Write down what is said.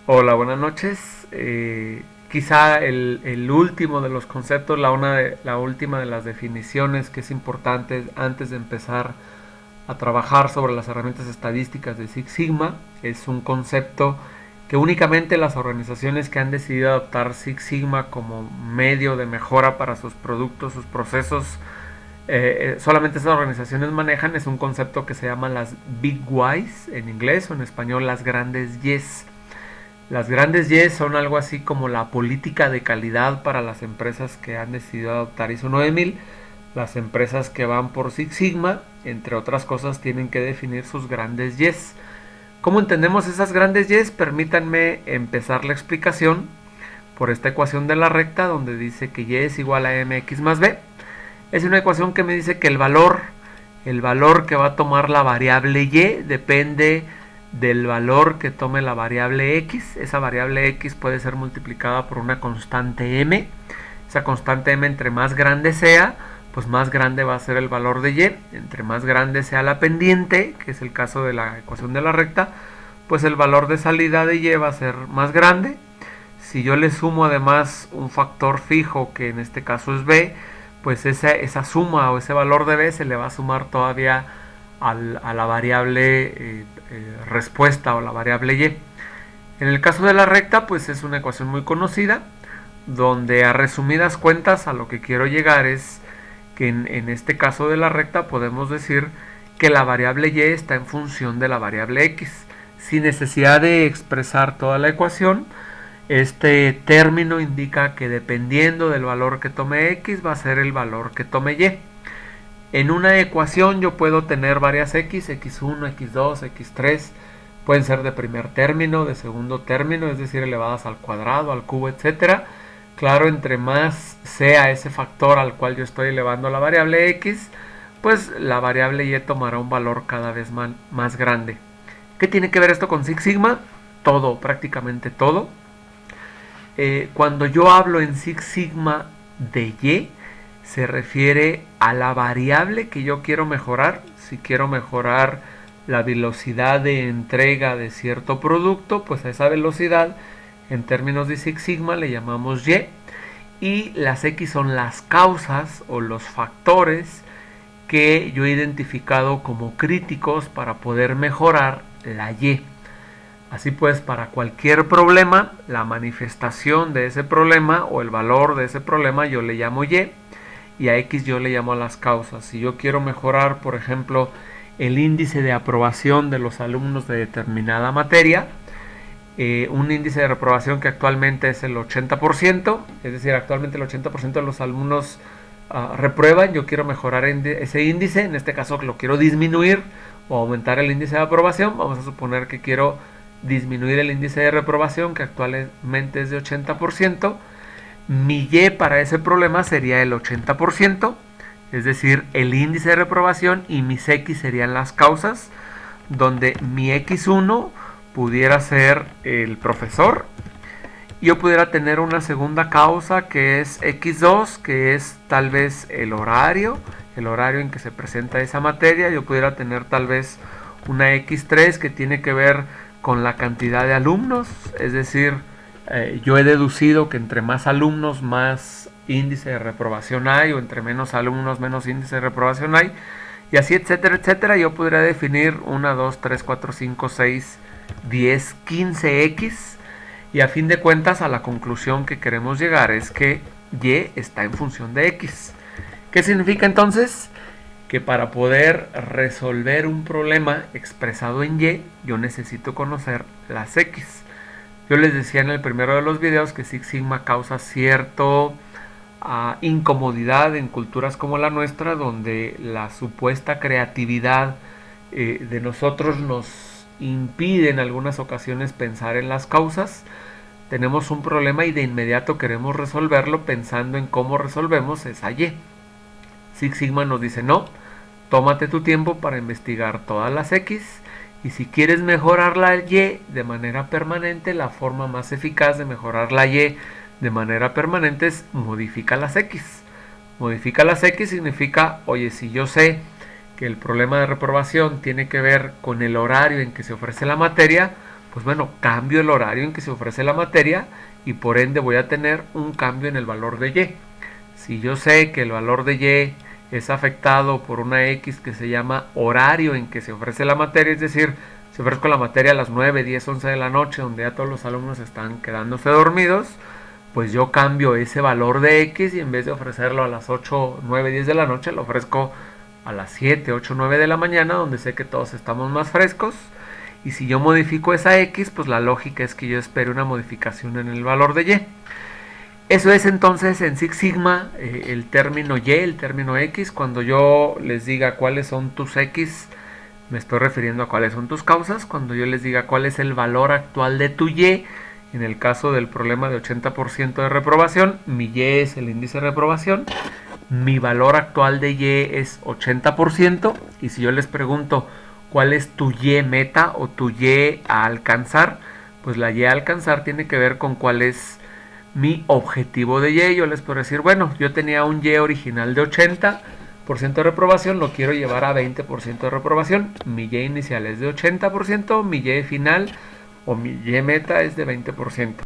Hola, buenas noches. Quizá el último de los conceptos, la última de las definiciones que es importante antes de empezar a trabajar sobre las herramientas estadísticas de Six Sigma, es un concepto que únicamente las organizaciones que han decidido adoptar Six Sigma como medio de mejora para sus productos, sus procesos, solamente esas organizaciones manejan. Es un concepto que se llama las Big Whys en inglés, o en español las grandes Yes. Las grandes Y son algo así como la política de calidad para las empresas que han decidido adoptar ISO 9000. Las empresas que van por Six Sigma, entre otras cosas, tienen que definir sus grandes Y. ¿Cómo entendemos esas grandes Y? Permítanme empezar la explicación por esta ecuación de la recta, donde dice que Y es igual a mx más b. Es una ecuación que me dice que el valor que va a tomar la variable Y depende del valor que tome la variable X. Esa variable X puede ser multiplicada por una constante M. Esa constante M, entre más grande sea, pues más grande va a ser el valor de Y. Entre más grande sea la pendiente, que es el caso de la ecuación de la recta, pues el valor de salida de Y va a ser más grande. Si yo le sumo además un factor fijo, que en este caso es B, pues esa suma o ese valor de B se le va a sumar todavía a la variable respuesta o la variable Y. En el caso de la recta, pues es una ecuación muy conocida, donde a resumidas cuentas a lo que quiero llegar es que en este caso de la recta podemos decir que la variable Y está en función de la variable X. Sin necesidad de expresar toda la ecuación, este término indica que dependiendo del valor que tome X va a ser el valor que tome Y. En una ecuación yo puedo tener varias X, X1, X2, X3, pueden ser de primer término, de segundo término, es decir, elevadas al cuadrado, al cubo, etc. Claro, entre más sea ese factor al cual yo estoy elevando la variable X, pues la variable Y tomará un valor cada vez más grande. ¿Qué tiene que ver esto con Six Sigma? Todo, prácticamente todo. Cuando yo hablo en Six Sigma de Y, se refiere a la variable que yo quiero mejorar. Si quiero mejorar la velocidad de entrega de cierto producto, pues a esa velocidad en términos de Six Sigma le llamamos Y. Y las X son las causas o los factores que yo he identificado como críticos para poder mejorar la Y. Así pues, para cualquier problema, la manifestación de ese problema o el valor de ese problema yo le llamo Y a X yo le llamo a las causas. Si yo quiero mejorar, por ejemplo, el índice de aprobación de los alumnos de determinada materia, un índice de reprobación que actualmente es el 80%, es decir, actualmente el 80% de los alumnos reprueban. Yo quiero mejorar ese índice, en este caso lo quiero disminuir o aumentar el índice de aprobación. Vamos a suponer que quiero disminuir el índice de reprobación, que actualmente es de 80%. Mi Y para ese problema sería el 80%, es decir, el índice de reprobación, y mis X serían las causas, donde mi X1 pudiera ser el profesor. Yo pudiera tener una segunda causa que es X2, que es tal vez el horario en que se presenta esa materia. Yo pudiera tener tal vez una X3 que tiene que ver con la cantidad de alumnos, es decir, yo he deducido que entre más alumnos más índice de reprobación hay, o entre menos alumnos menos índice de reprobación hay, y así etcétera, etcétera. Yo podría definir 1, 2, 3, 4, 5, 6, 10, 15X, y a fin de cuentas a la conclusión que queremos llegar es que Y está en función de X. ¿Qué significa entonces? Que para poder resolver un problema expresado en Y, yo necesito conocer las X. Yo les decía en el primero de los videos que Six Sigma causa cierto incomodidad en culturas como la nuestra, donde la supuesta creatividad de nosotros nos impide en algunas ocasiones pensar en las causas. Tenemos un problema y de inmediato queremos resolverlo pensando en cómo resolvemos esa Y. Six Sigma nos dice no, tómate tu tiempo para investigar todas las X, y si quieres mejorar la Y de manera permanente, la forma más eficaz de mejorar la Y de manera permanente es modifica las X. Modifica las X significa, oye, si yo sé que el problema de reprobación tiene que ver con el horario en que se ofrece la materia, pues bueno, cambio el horario en que se ofrece la materia y por ende voy a tener un cambio en el valor de Y. Si yo sé que el valor de Y es afectado por una X que se llama horario en que se ofrece la materia, es decir, si ofrezco la materia a las 9, 10, 11 de la noche, donde ya todos los alumnos están quedándose dormidos, pues yo cambio ese valor de X y en vez de ofrecerlo a las 8, 9, 10 de la noche, lo ofrezco a las 7, 8, 9 de la mañana, donde sé que todos estamos más frescos. Y si yo modifico esa X, pues la lógica es que yo espere una modificación en el valor de Y. Eso es entonces en Six Sigma el término Y, el término X. Cuando yo les diga cuáles son tus X, me estoy refiriendo a cuáles son tus causas. Cuando yo les diga cuál es el valor actual de tu Y, en el caso del problema de 80% de reprobación, mi Y es el índice de reprobación. Mi valor actual de Y es 80%. Y si yo les pregunto cuál es tu Y meta o tu Y a alcanzar, pues la Y a alcanzar tiene que ver con cuál es mi objetivo de Y. Yo les puedo decir, bueno, yo tenía un Y original de 80% de reprobación, lo quiero llevar a 20% de reprobación. Mi Y inicial es de 80%, mi Y final o mi Y meta es de 20%.